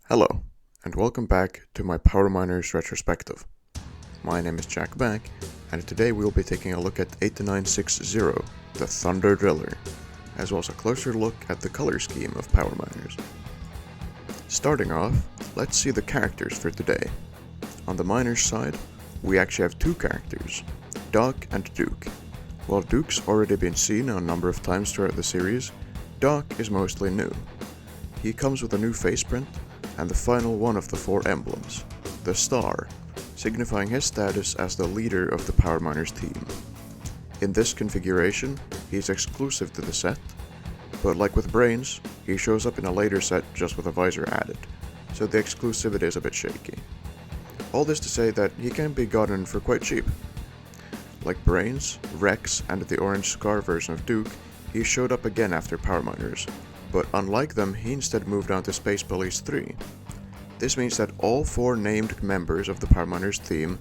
Hello, and welcome back to my Power Miners Retrospective. My name is Jack Back, and today we will be taking a look at 8960, the Thunder Driller, as well as a closer look at the color scheme of Power Miners. Starting off, let's see the characters for today. On the Miners side, we actually have two characters, Doc and Duke. While Duke's already been seen a number of times throughout the series, Doc is mostly new. He comes with a new faceprint, and the final one of the four emblems, the star, signifying his status as the leader of the Power Miners team. In this configuration, he's exclusive to the set, but like with Brains, he shows up in a later set just with a visor added, so the exclusivity is a bit shaky. All this to say that he can be gotten for quite cheap. Like Brains, Rex, and the orange scar version of Duke, he showed up again after Power Miners, but unlike them, he instead moved on to Space Police 3. This means that all four named members of the Power Miners theme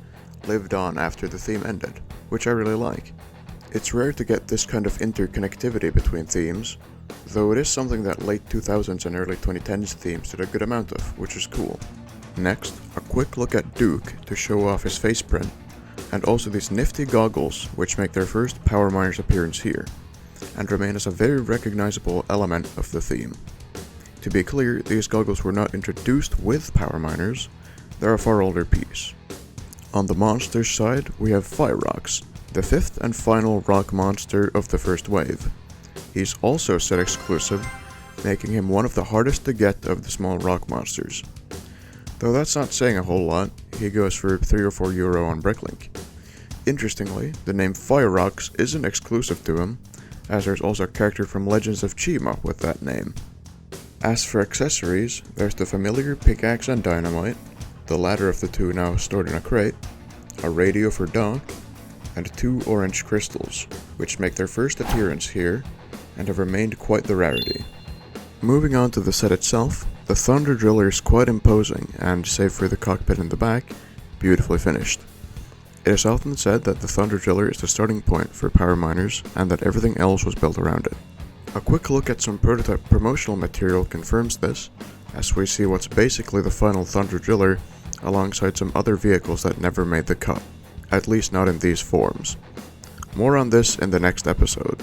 lived on after the theme ended, which I really like. It's rare to get this kind of interconnectivity between themes, though it is something that late 2000s and early 2010s themes did a good amount of, which is cool. Next, a quick look at Duke to show off his faceprint, and also these nifty goggles which make their first Power Miners appearance here, and remain as a very recognizable element of the theme. To be clear, these goggles were not introduced with Power Miners, they're a far older piece. On the monsters side, we have Firerox, the fifth and final rock monster of the first wave. He's also set exclusive, making him one of the hardest to get of the small rock monsters. Though that's not saying a whole lot, he goes for €3 or €4 on Bricklink. Interestingly, the name Firerox isn't exclusive to him, as there's also a character from Legends of Chima with that name. As for accessories, there's the familiar pickaxe and dynamite, the latter of the two now stored in a crate, a radio for Doc, and two orange crystals, which make their first appearance here, and have remained quite the rarity. Moving on to the set itself, the Thunder Driller is quite imposing, and save for the cockpit in the back, beautifully finished. It is often said that the Thunder Driller is the starting point for Power Miners, and that everything else was built around it. A quick look at some prototype promotional material confirms this, as we see what's basically the final Thunder Driller, alongside some other vehicles that never made the cut, at least not in these forms. More on this in the next episode.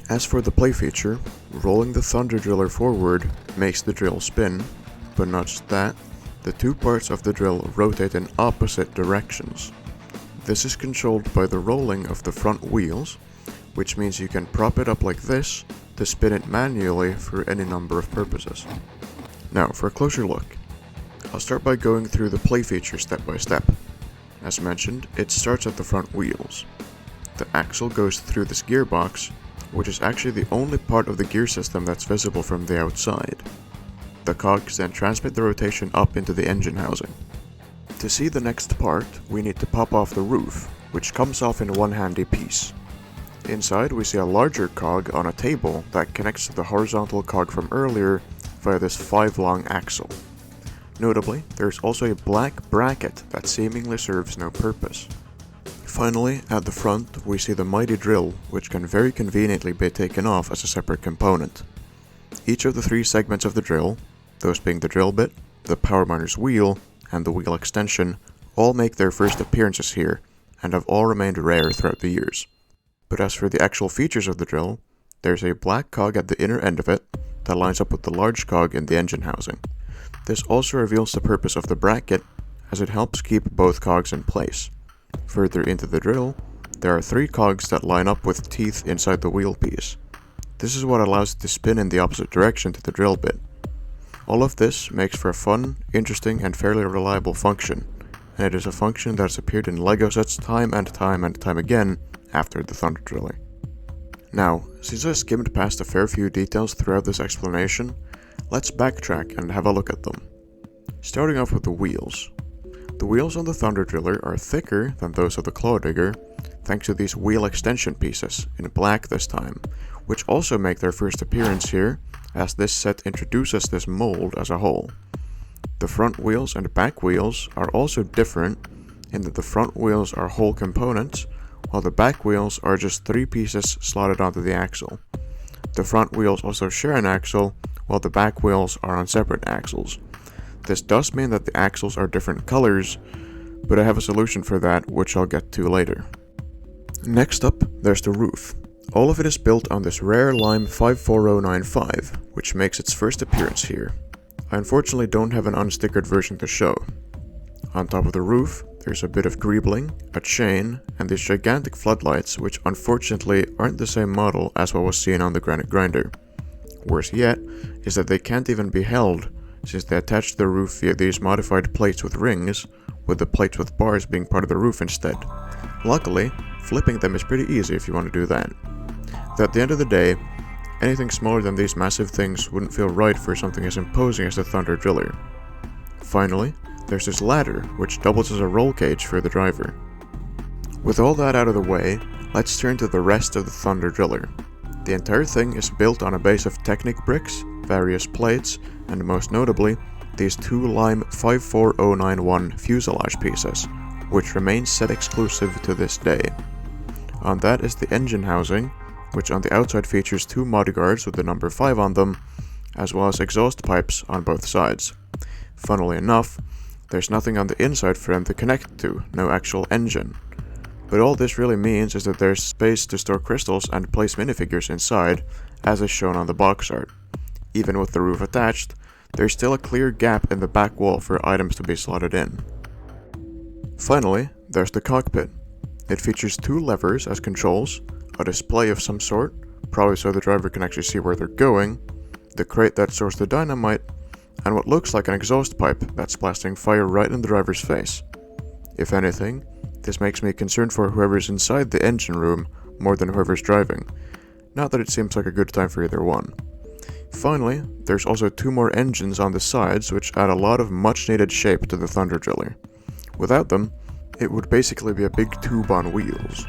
As for the play feature, rolling the Thunder Driller forward makes the drill spin, but not just that, the two parts of the drill rotate in opposite directions. This is controlled by the rolling of the front wheels, which means you can prop it up like this to spin it manually for any number of purposes. Now for a closer look. I'll start by going through the play feature step by step. As mentioned, it starts at the front wheels. The axle goes through this gearbox, which is actually the only part of the gear system that's visible from the outside. The cogs then transmit the rotation up into the engine housing. To see the next part, we need to pop off the roof, which comes off in one handy piece. Inside we see a larger cog on a table that connects to the horizontal cog from earlier via this 5-long axle. Notably, there's also a black bracket that seemingly serves no purpose. Finally, at the front we see the mighty drill, which can very conveniently be taken off as a separate component. Each of the three segments of the drill, those being the drill bit, the Power Miners wheel, and the wheel extension, all make their first appearances here, and have all remained rare throughout the years. But as for the actual features of the drill, there's a black cog at the inner end of it that lines up with the large cog in the engine housing. This also reveals the purpose of the bracket, as it helps keep both cogs in place. Further into the drill, there are 3 cogs that line up with teeth inside the wheel piece. This is what allows it to spin in the opposite direction to the drill bit. All of this makes for a fun, interesting, and fairly reliable function, and it is a function that has appeared in LEGO sets time and time again after the Thunder Driller. Now, since I skimmed past a fair few details throughout this explanation, let's backtrack and have a look at them. Starting off with the wheels. The wheels on the Thunder Driller are thicker than those of the Claw Digger, thanks to these wheel extension pieces, in black this time, which also make their first appearance here, as this set introduces this mold as a whole. The front wheels and back wheels are also different, in that the front wheels are whole components, while the back wheels are just 3 pieces slotted onto the axle. The front wheels also share an axle, while the back wheels are on separate axles. This does mean that the axles are different colors, but I have a solution for that, which I'll get to later. Next up, there's the roof. All of it is built on this rare lime 54095, which makes its first appearance here. I unfortunately don't have an unstickered version to show. On top of the roof, there's a bit of greebling, a chain, and these gigantic floodlights, which unfortunately aren't the same model as what was seen on the granite grinder. Worse yet, is that they can't even be held, since they attach to the roof via these modified plates with rings, with the plates with bars being part of the roof instead. Luckily, flipping them is pretty easy if you want to do that. Though at the end of the day, anything smaller than these massive things wouldn't feel right for something as imposing as the Thunder Driller. Finally, there's this ladder, which doubles as a roll cage for the driver. With all that out of the way, let's turn to the rest of the Thunder Driller. The entire thing is built on a base of Technic bricks, various plates, and most notably, these two Lime 54091 fuselage pieces, which remain set exclusive to this day. On that is the engine housing, which on the outside features two mudguards with the number 5 on them, as well as exhaust pipes on both sides. Funnily enough, there's nothing on the inside for them to connect to, no actual engine. But all this really means is that there's space to store crystals and place minifigures inside, as is shown on the box art. Even with the roof attached, there's still a clear gap in the back wall for items to be slotted in. Finally, there's the cockpit. It features two levers as controls, a display of some sort, probably so the driver can actually see where they're going, the crate that stores the dynamite, and what looks like an exhaust pipe that's blasting fire right in the driver's face. If anything, this makes me concerned for whoever's inside the engine room more than whoever's driving. Not that it seems like a good time for either one. Finally, there's also two more engines on the sides which add a lot of much needed shape to the Thunder Driller. Without them, it would basically be a big tube on wheels.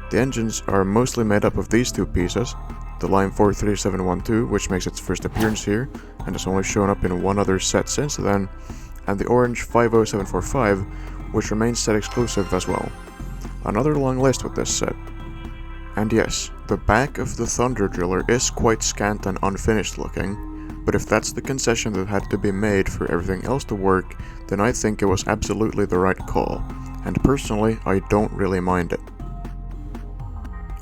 The engines are mostly made up of these two pieces, the Lime 43712, which makes its first appearance here and has only shown up in one other set since then, and the orange 50745, which remains set exclusive as well. Another long list with this set. And yes, the back of the Thunder Driller is quite scant and unfinished looking, but if that's the concession that had to be made for everything else to work, then I think it was absolutely the right call, and personally I don't really mind it.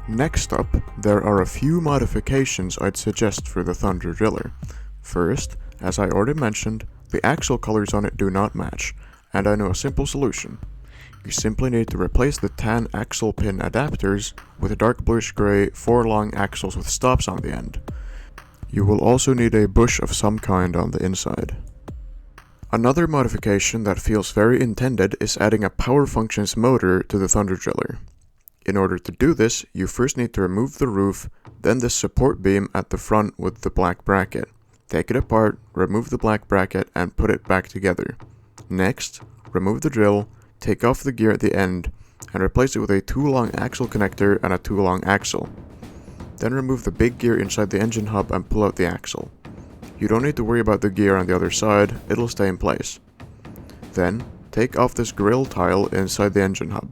Next up, there are a few modifications I'd suggest for the Thunder Driller. First, as I already mentioned, the axle colors on it do not match, and I know a simple solution. You simply need to replace the tan axle pin adapters with dark bluish grey 4 long axles with stops on the end. You will also need a bush of some kind on the inside. Another modification that feels very intended is adding a power functions motor to the Thunder Driller. In order to do this, you first need to remove the roof, then the support beam at the front with the black bracket. Take it apart, remove the black bracket, and put it back together. Next, remove the drill, take off the gear at the end, and replace it with a 2 long axle connector and a 2 long axle. Then remove the big gear inside the engine hub and pull out the axle. You don't need to worry about the gear on the other side, it'll stay in place. Then, take off this grill tile inside the engine hub.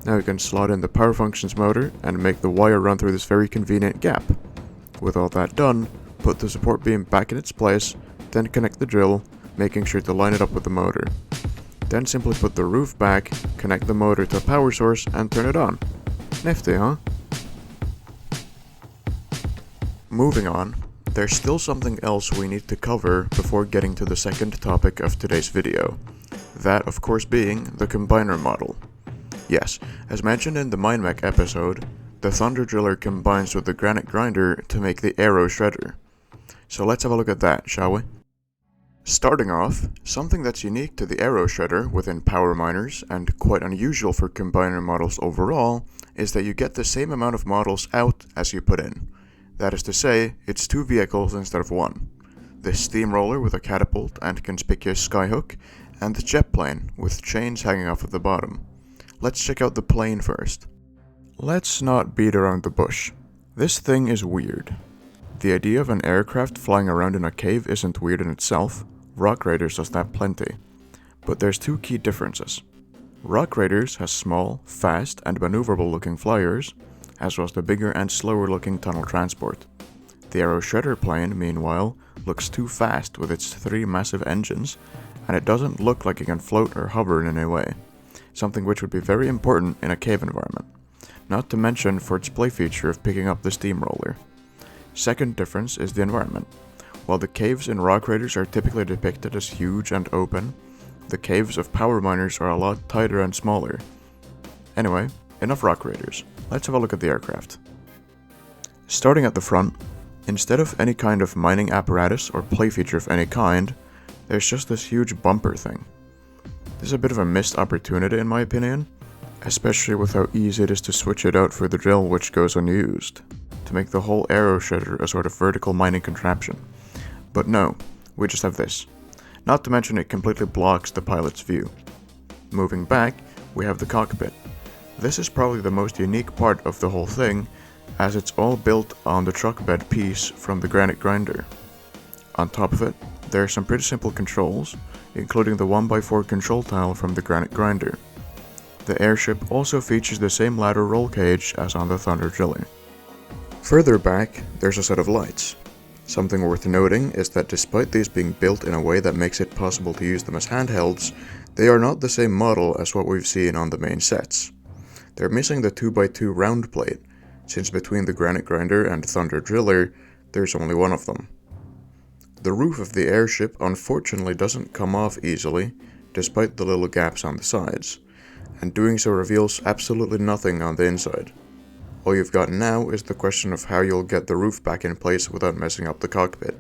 Now you can slot in the power functions motor and make the wire run through this very convenient gap. With all that done, put the support beam back in its place, then connect the drill, making sure to line it up with the motor. Then simply put the roof back, connect the motor to a power source, and turn it on. Nifty, huh? Moving on, there's still something else we need to cover before getting to the second topic of today's video. That, of course, being the combiner model. Yes, as mentioned in the MindMech episode, the Thunder Driller combines with the granite grinder to make the Aero Shredder. So let's have a look at that, shall we? Starting off, something that's unique to the Aero Shredder within Power Miners, and quite unusual for combiner models overall, is that you get the same amount of models out as you put in. That is to say, it's 2 vehicles instead of 1. The steamroller with a catapult and conspicuous skyhook, and the jet plane with chains hanging off at the bottom. Let's check out the plane first. Let's not beat around the bush. This thing is weird. The idea of an aircraft flying around in a cave isn't weird in itself. Rock Raiders does that plenty. But there's 2 key differences. Rock Raiders has small, fast, and maneuverable looking flyers, as well as the bigger and slower looking tunnel transport. The Aero Shredder plane, meanwhile, looks too fast with its 3 massive engines, and it doesn't look like it can float or hover in any way, something which would be very important in a cave environment, not to mention for its play feature of picking up the steamroller. Second difference is the environment. While the caves in Rock Raiders are typically depicted as huge and open, the caves of Power Miners are a lot tighter and smaller. Anyway, enough Rock Raiders. Let's have a look at the aircraft. Starting at the front, instead of any kind of mining apparatus or play feature of any kind, there's just this huge bumper thing. This is a bit of a missed opportunity in my opinion, especially with how easy it is to switch it out for the drill which goes unused, to make the whole Aero Shredder a sort of vertical mining contraption. But no, we just have this. Not to mention it completely blocks the pilot's view. Moving back, we have the cockpit. This is probably the most unique part of the whole thing, as it's all built on the truck bed piece from the granite grinder. On top of it, there are some pretty simple controls, including the 1x4 control tile from the granite grinder. The airship also features the same ladder roll cage as on the Thunder Driller. Further back, there's a set of lights. Something worth noting is that despite these being built in a way that makes it possible to use them as handhelds, they are not the same model as what we've seen on the main sets. They're missing the 2x2 round plate, since between the granite grinder and Thunder Driller, there's only one of them. The roof of the airship unfortunately doesn't come off easily, despite the little gaps on the sides, and doing so reveals absolutely nothing on the inside. All you've got now is the question of how you'll get the roof back in place without messing up the cockpit.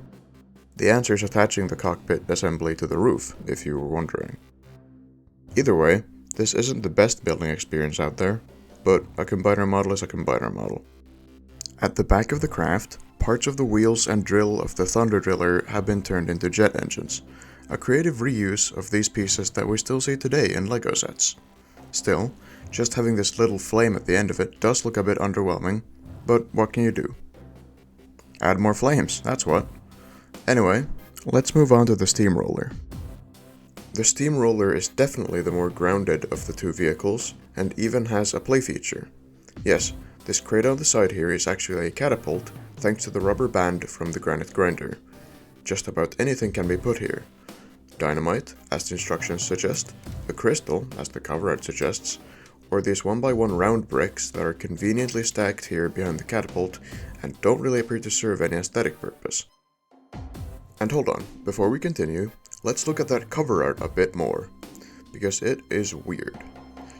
The answer is attaching the cockpit assembly to the roof, if you were wondering. Either way, this isn't the best building experience out there, but a combiner model is a combiner model. At the back of the craft, parts of the wheels and drill of the Thunder Driller have been turned into jet engines, a creative reuse of these pieces that we still see today in LEGO sets. Still, just having this little flame at the end of it does look a bit underwhelming, but what can you do? Add more flames, that's what. Anyway, let's move on to the steamroller. The steamroller is definitely the more grounded of the two vehicles, and even has a play feature. Yes, this crate on the side here is actually a catapult, thanks to the rubber band from the granite grinder. Just about anything can be put here. Dynamite, as the instructions suggest, a crystal, as the cover art suggests, or these 1x1 round bricks that are conveniently stacked here behind the catapult and don't really appear to serve any aesthetic purpose. And hold on, before we continue, let's look at that cover art a bit more, because it is weird.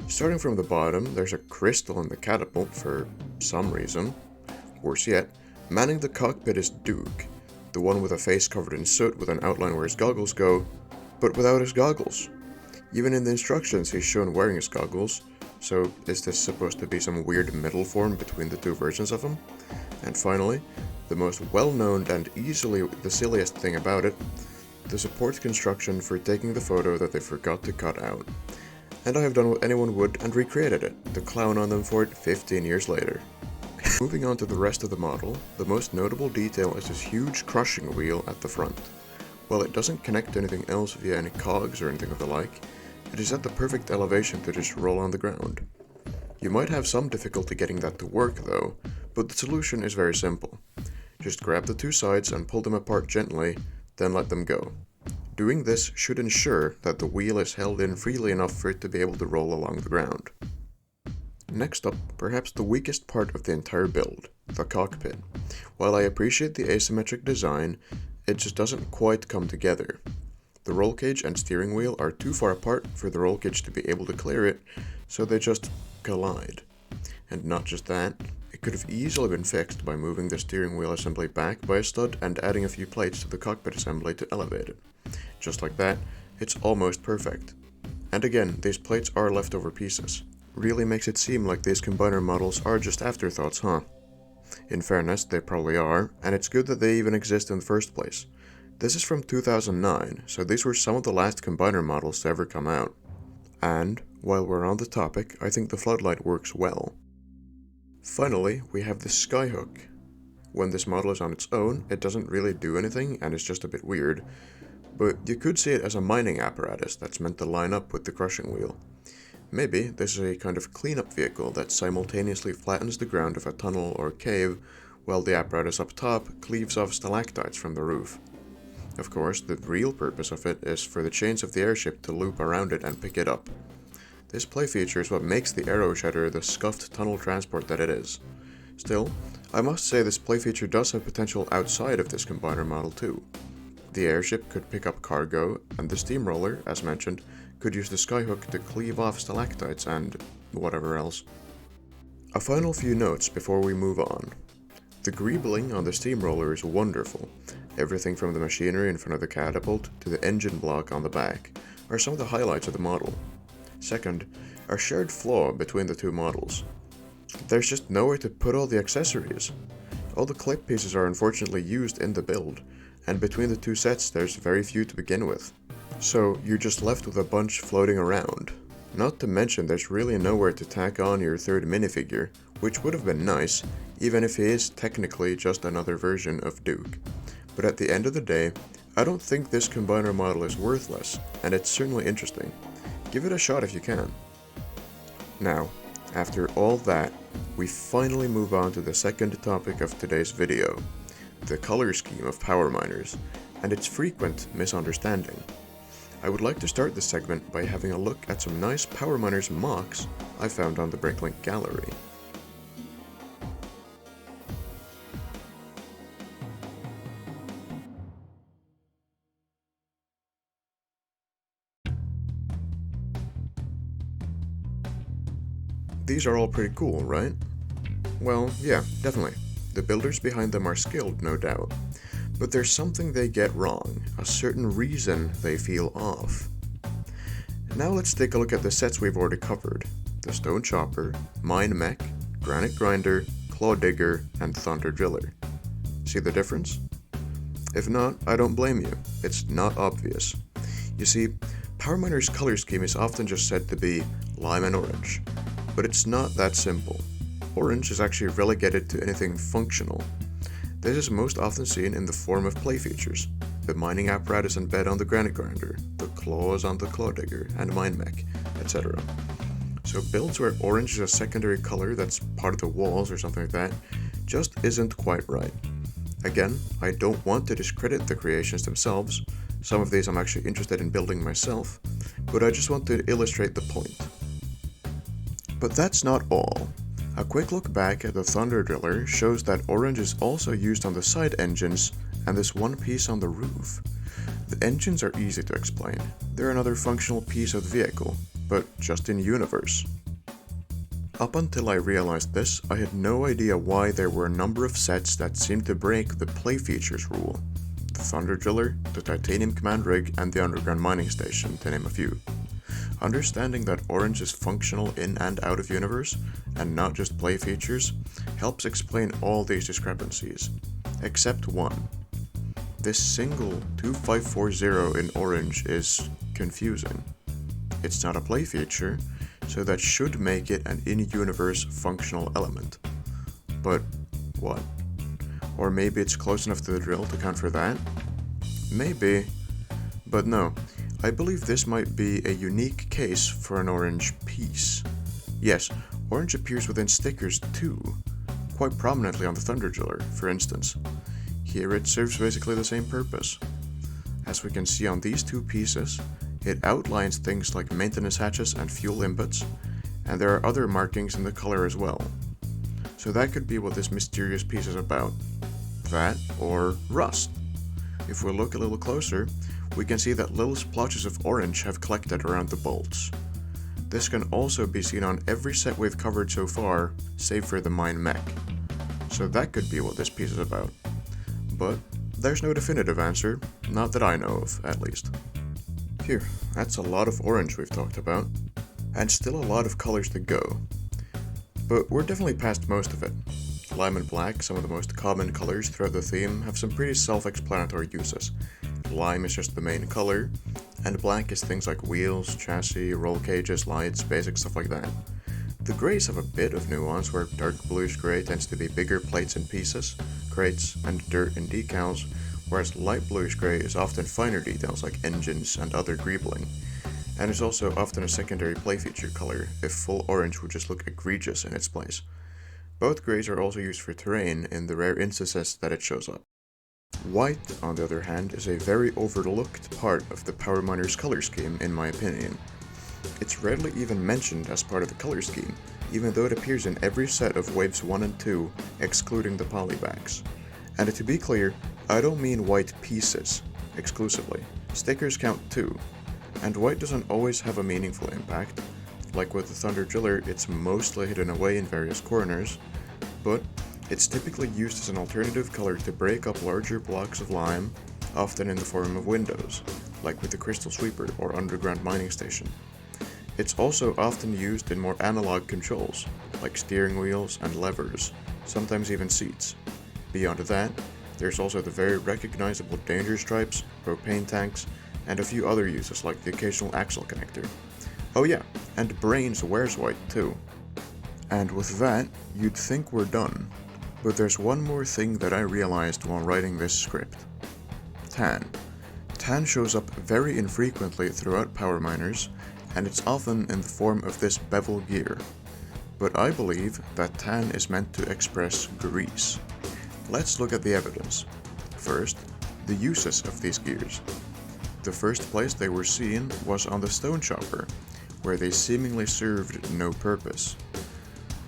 Starting from the bottom, there's a crystal in the catapult for some reason. Worse yet, manning the cockpit is Duke, the one with a face covered in soot with an outline where his goggles go, but without his goggles. Even in the instructions he's shown wearing his goggles, so is this supposed to be some weird middle form between the two versions of him? And finally, the most well-known and easily the silliest thing about it, the support construction for taking the photo that they forgot to cut out. And I have done what anyone would and recreated it, to clown on them for it 15 years later. Moving on to the rest of the model, the most notable detail is this huge crushing wheel at the front. While it doesn't connect to anything else via any cogs or anything of the like, it is at the perfect elevation to just roll on the ground. You might have some difficulty getting that to work though, but the solution is very simple. Just grab the two sides and pull them apart gently, then let them go. Doing this should ensure that the wheel is held in freely enough for it to be able to roll along the ground. Next up, perhaps the weakest part of the entire build, the cockpit. While I appreciate the asymmetric design, it just doesn't quite come together. The roll cage and steering wheel are too far apart for the roll cage to be able to clear it, so they just collide. And not just that, it could have easily been fixed by moving the steering wheel assembly back by a stud and adding a few plates to the cockpit assembly to elevate it. Just like that, it's almost perfect. And again, these plates are leftover pieces. Really makes it seem like these combiner models are just afterthoughts, huh? In fairness, they probably are, and it's good that they even exist in the first place. This is from 2009, so these were some of the last combiner models to ever come out. And, while we're on the topic, I think the floodlight works well. Finally, we have the skyhook. When this model is on its own, it doesn't really do anything and it's just a bit weird, but you could see it as a mining apparatus that's meant to line up with the crushing wheel. Maybe this is a kind of cleanup vehicle that simultaneously flattens the ground of a tunnel or cave while the apparatus up top cleaves off stalactites from the roof. Of course, the real purpose of it is for the chains of the airship to loop around it and pick it up. This play feature is what makes the Aero Shedder the scuffed tunnel transport that it is. Still, I must say this play feature does have potential outside of this combiner model too. The airship could pick up cargo, and the steamroller, as mentioned, could use the skyhook to cleave off stalactites and whatever else. A final few notes before we move on. The greebling on the steamroller is wonderful. Everything from the machinery in front of the catapult to the engine block on the back are some of the highlights of the model. Second, a shared flaw between the two models. There's just nowhere to put all the accessories. All the clip pieces are unfortunately used in the build, and between the two sets there's very few to begin with. So you're just left with a bunch floating around. Not to mention there's really nowhere to tack on your third minifigure, which would have been nice, even if he is technically just another version of Duke. But at the end of the day, I don't think this combiner model is worthless, and it's certainly interesting. Give it a shot if you can. Now, after all that, we finally move on to the second topic of today's video, the color scheme of power miners, and its frequent misunderstanding. I would like to start this segment by having a look at some nice power miners MOCs I found on the Bricklink gallery. These are all pretty cool, right? Well, yeah, definitely. The builders behind them are skilled, no doubt. But there's something they get wrong, a certain reason they feel off. Now let's take a look at the sets we've already covered. The Stone Chopper, Mine Mech, Granite Grinder, Claw Digger, and Thunder Driller. See the difference? If not, I don't blame you. It's not obvious. You see, Power Miner's color scheme is often just said to be lime and orange. But it's not that simple. Orange is actually relegated to anything functional. This is most often seen in the form of play features, the mining apparatus and bed on the Granite Grinder, the claws on the Claw Digger and Mine Mech, etc. So builds where orange is a secondary color that's part of the walls or something like that, just isn't quite right. Again, I don't want to discredit the creations themselves, some of these I'm actually interested in building myself, but I just want to illustrate the point. But that's not all. A quick look back at the Thunder Driller shows that orange is also used on the side engines and this one piece on the roof. The engines are easy to explain. They're another functional piece of the vehicle, but just in universe. Up until I realized this, I had no idea why there were a number of sets that seemed to break the play features rule. The Thunder Driller, the Titanium Command Rig, and the Underground Mining Station, to name a few. Understanding that orange is functional in and out of universe, and not just play features, helps explain all these discrepancies, except one. This single 2540 in orange is confusing. It's not a play feature, so that should make it an in-universe functional element. But what? Or maybe it's close enough to the drill to count for that? Maybe, but no. I believe this might be a unique case for an orange piece. Yes, orange appears within stickers too, quite prominently on the Thunder Driller, for instance. Here it serves basically the same purpose. As we can see on these two pieces, it outlines things like maintenance hatches and fuel inputs, and there are other markings in the color as well. So that could be what this mysterious piece is about. That, or rust. If we look a little closer, we can see that little splotches of orange have collected around the bolts. This can also be seen on every set we've covered so far, save for the Mine Mech. So that could be what this piece is about. But there's no definitive answer, not that I know of, at least. Phew, that's a lot of orange we've talked about, and still a lot of colors to go. But we're definitely past most of it. Lime and black, some of the most common colors throughout the theme, have some pretty self-explanatory uses. Lime is just the main color, and black is things like wheels, chassis, roll cages, lights, basic stuff like that. The greys have a bit of nuance where dark bluish grey tends to be bigger plates and pieces, crates, and dirt and decals, whereas light bluish grey is often finer details like engines and other greebling, and is also often a secondary play feature color if full orange would just look egregious in its place. Both greys are also used for terrain in the rare instances that it shows up. White, on the other hand, is a very overlooked part of the Power Miner's color scheme in my opinion. It's rarely even mentioned as part of the color scheme, even though it appears in every set of waves 1 and 2, excluding the polybacks. And to be clear, I don't mean white pieces, exclusively. Stickers count too. And white doesn't always have a meaningful impact. Like with the Thunder Driller, it's mostly hidden away in various corners, but it's typically used as an alternative color to break up larger blocks of lime, often in the form of windows, like with the Crystal Sweeper or Underground Mining Station. It's also often used in more analog controls, like steering wheels and levers, sometimes even seats. Beyond that, there's also the very recognizable danger stripes, propane tanks, and a few other uses like the occasional axle connector. Oh yeah, and Brains wears white too. And with that, you'd think we're done. But there's one more thing that I realized while writing this script. Tan. Tan shows up very infrequently throughout Power Miners, and it's often in the form of this bevel gear. But I believe that tan is meant to express grease. Let's look at the evidence. First, the uses of these gears. The first place they were seen was on the Stone Chopper, where they seemingly served no purpose.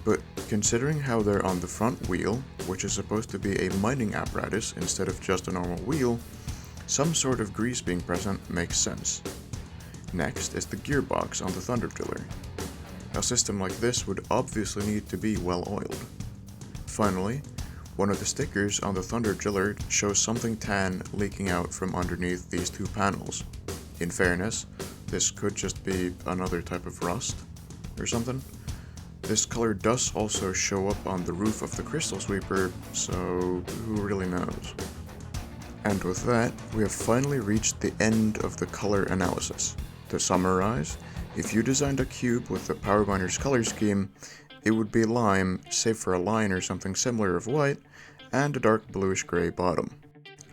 But considering how they're on the front wheel, which is supposed to be a mining apparatus instead of just a normal wheel, some sort of grease being present makes sense. Next is the gearbox on the Thunder Driller. A system like this would obviously need to be well oiled. Finally, one of the stickers on the Thunder Driller shows something tan leaking out from underneath these two panels. In fairness, this could just be another type of rust or something. This color does also show up on the roof of the Crystal Sweeper, so who really knows? And with that, we have finally reached the end of the color analysis. To summarize, if you designed a cube with the Power Miner's color scheme, it would be lime, save for a line or something similar of white, and a dark bluish-gray bottom.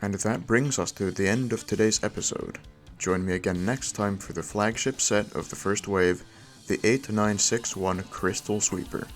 And that brings us to the end of today's episode. Join me again next time for the flagship set of the first wave, the 8961 Crystal Sweeper.